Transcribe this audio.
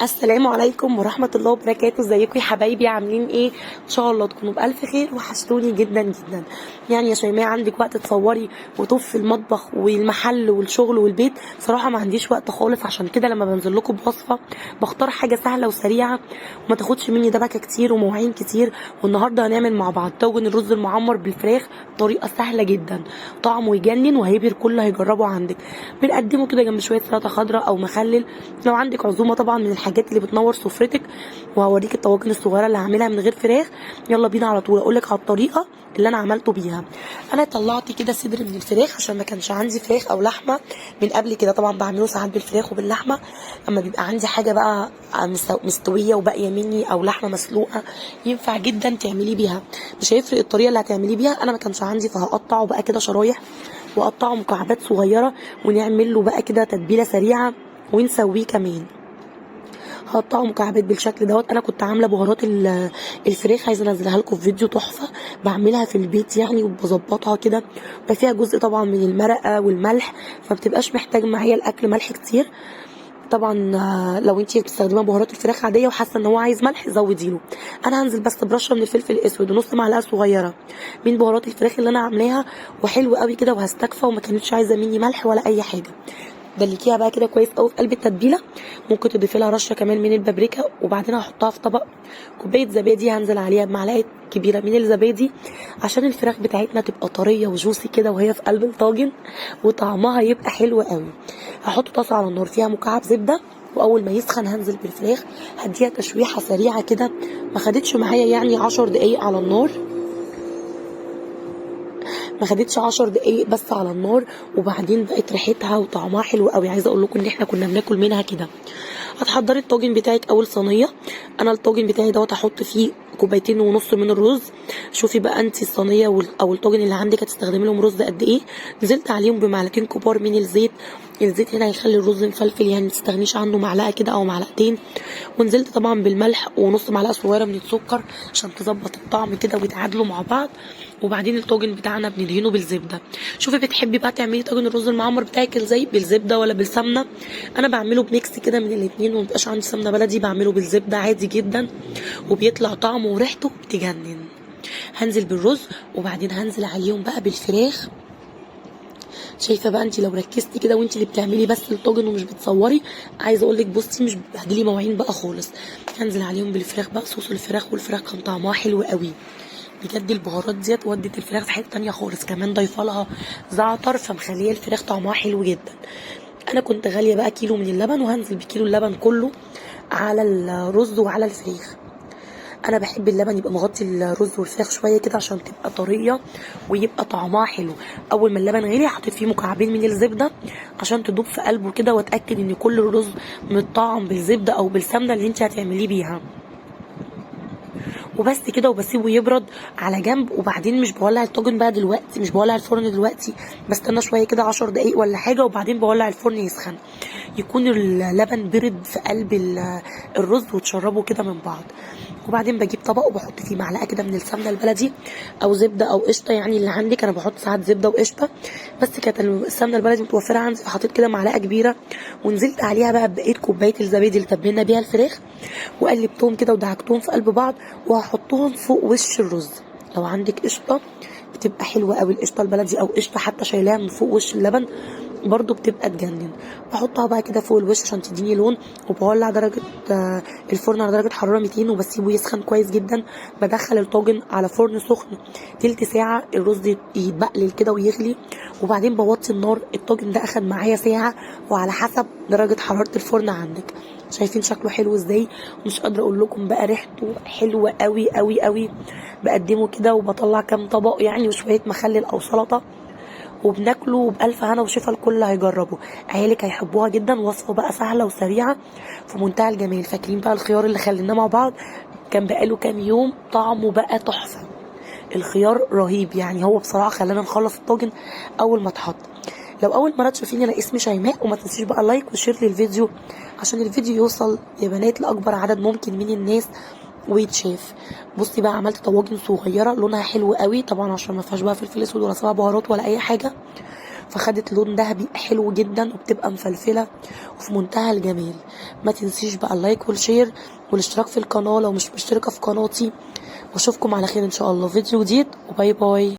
السلام عليكم ورحمة الله وبركاته. ازيكم يا حبايبي؟ عاملين ايه؟ ان شاء الله تكونوا بألف خير. وحشتوني جدا جدا. يعني يا شيماء عندك وقت تصوري وتطفي المطبخ والمحل والشغل والبيت؟ صراحة ما عنديش وقت خالص، عشان كده لما بنزل لكم بوصفة بختار حاجة سهلة وسريعة وما تاخدش مني دبكة كتير ومواعين كتير. والنهارده هنعمل مع بعض طاجن الرز المعمر بالفراخ بطريقة سهلة جدا، طعمه يجنن وهيبهر كل هيجربه عندك. بنقدمه كده جنب شوية سلطة خضراء او مخلل لو عندك عزومة، طبعا من الحاجات اللي بتنور سفرتك. وهوريك الطواجن الصغيره اللي هعملها من غير فراخ. يلا بينا على طول اقولك على الطريقه اللي انا عملته بيها. انا طلعت كده صدر من الفراخ عشان ما كانش عندي فراخ او لحمه من قبل كده. طبعا بعمله ساعات بالفراخ وباللحمه. اما بيبقى عندي حاجه بقى مستويه وباقيه مني او لحمه مسلوقه ينفع جدا تعملي بيها. مش هيفرق الطريقه اللي هتعملي بيها، انا ما كانش عندي فهقطعه بقى كده شرايح واقطعه مكعبات صغيره ونعمل له بقى كده تتبيله سريعه ونسويه كمان. هقطعه مكعبات بالشكل دوت. انا كنت عامله بهارات الفراخ، عايزه انزلها لكم في فيديو تحفه بعملها في البيت يعني، وبظبطها كده. بقى فيها جزء طبعا من المرقه والملح، فبتبقاش محتاج معايا الاكل ملح كتير. طبعا لو انتي بتستخدمي بهارات الفراخ عاديه وحاسه ان هو عايز ملح زوديله. انا هنزل بس برشه من الفلفل الاسود ونص معلقه صغيره من بهارات الفراخ اللي انا عاملاها، وحلو قوي كده وهستكفى، وما كانتش عايزه مني ملح ولا اي حاجه. دلكيها بقى كده كويس قوي في قلب التتبيله. ممكن تضيفي لها رشه كمان من البابريكا، وبعدين هحطها في طبق. كوبايه زبادي هنزل عليها بمعلقه كبيره من الزبادي عشان الفراخ بتاعتنا تبقى طريه وجوسي كده وهي في قلب الطاجن، وطعمها يبقى حلو قوي. هحط طاسه على النار فيها مكعب زبده، واول ما يسخن هنزل بالفراخ هديها تشويحه سريعه كده. ما خدتش معايا يعني 10 دقايق على النار، ما خدتش 10 دقايق بس على النار، وبعدين بقت ريحتها وطعمها حلو قوي. عايزه اقول لكم ان احنا كنا بناكل منها كده. هتحضري الطاجن بتاعك اول صينيه. انا الطاجن بتاعي دوت هحط فيه كوبايتين ونص من الرز. شوفي بقى انت الصينيه او الطاجن اللي عندك هتستخدمي لهم رز قد ايه. نزلت عليهم بمعلقتين كبار من الزيت. الزيت هنا هيخلي الرز مفلفل، يعني ما تستغنيش عنه معلقه كده او معلقتين. ونزلت طبعا بالملح ونص معلقه صغيره من السكر عشان تظبط الطعم كده ويتعادلوا مع بعض. وبعدين الطاجن بتاعنا بندهنه بالزبده. شوفي بتحبي بقى تعملي طاجن الرز المعمر بتاعك ازاي، بالزبده ولا بالسمنه؟ انا بعمله بميكس كده من الاتنين، ومبقاش عندي سمنه بلدي بعمله بالزبده عادي جدا، وبيطلع طعمه وريحته تجنن. هنزل بالرز وبعدين هنزل عليهم بقى بالفراخ. شايفه بقى انت لو ركزتي كده وانت اللي بتعملي بس الطاجن ومش بتصوري، عايزه اقول لك بصي مش بتبهدلي مواعين بقى خالص. هنزل عليهم بالفراخ بقى، صوص الفراخ، والفراخ كان طعمها حلو قوي بجد. البهارات ديت ودت الفراخ في حته تانيه خالص، كمان ضايفه لها زعتر فمخليه الفراخ طعمها حلو جدا. انا كنت غاليه بقى كيلو من اللبن، وهنزل بكيلو اللبن كله على الرز وعلى الفراخ. انا بحب اللبن يبقى مغطي الرز والفراخ شويه كده عشان تبقى طريه ويبقى طعمها حلو. اول ما اللبن غلي حطيت فيه مكعبين من الزبده عشان تدوب في قلبه كده، واتاكد ان كل الرز متطعم بالزبده او بالسمنه اللي انت هتعمليه بيها. وبس كده، وبسيبه يبرد على جنب. وبعدين مش بولع الطاجن بقى دلوقتي، مش بولع الفرن دلوقتي، بستنى شويه كده 10 دقايق ولا حاجه، وبعدين بولع الفرن يسخن، يكون اللبن برد في قلب الرز وتشربه كده من بعض. وبعدين بجيب طبق وبحط فيه معلقه كده من السمنه البلدي او زبده او قشطه، يعني اللي عندك. انا بحط ساعات زبده وقشطه، بس كانت السمنه البلدي متوفره عندي فحطيت كده معلقه كبيره. ونزلت عليها بقى بقيت كوبايه الزبادي اللي تبلنا بيها الفراخ، وقلبتهم كده ودعكتهم في قلب بعض، وهحطهم فوق وش الرز. لو عندك قشطه بتبقى حلوه قوي، القشطه البلدي او قشطه حتى شايلاها من فوق وش اللبن برضو بتبقى تجنن. بحطها بقى كده فوق الوش عشان تديني لون. وبولع درجه الفرن على درجه حراره 200 وبسيبه يسخن كويس جدا. بدخل الطاجن على فرن سخن تلت ساعه، الرز يتبقلل كده ويغلي، وبعدين بوطي النار. الطاجن ده اخد معايا ساعه، وعلى حسب درجه حراره الفرن عندك. شايفين شكله حلو ازاي؟ مش قادره اقول لكم بقى ريحته حلوه قوي قوي قوي. بقدمه كده وبطلع كام طبق يعني وشويه مخلل او سلطه، وبناكله بألف هنا وشفا. الكل هيجربه، عيالك هيحبوها جدا. وصفه بقى سهله وسريعه في منتهى الجمال. فاكرين بقى الخيار اللي خليناه مع بعض؟ كان بقاله كام يوم، طعمه بقى تحفه. الخيار رهيب يعني، هو بصراحه خلانا نخلص الطاجن اول ما اتحط. لو اول مره تشوفيني انا اسمي شيماء، وما تنسيش بقى لايك وشير للفيديو عشان الفيديو يوصل يا بنات لاكبر عدد ممكن من الناس ويتشاف. بصي بقى عملت طواجن صغيره لونها حلو قوي طبعا عشان ما فيهاش بقى فلفل اسود ولا سبع بهارات ولا اي حاجه. فخدت لون ذهبي حلو جدا وبتبقى مفلفله وفي منتهى الجمال. ما تنسيش بقى اللايك والشير والاشتراك في القناه لو مش مشتركه في قناتي، واشوفكم على خير ان شاء الله فيديو جديد، وباي باي.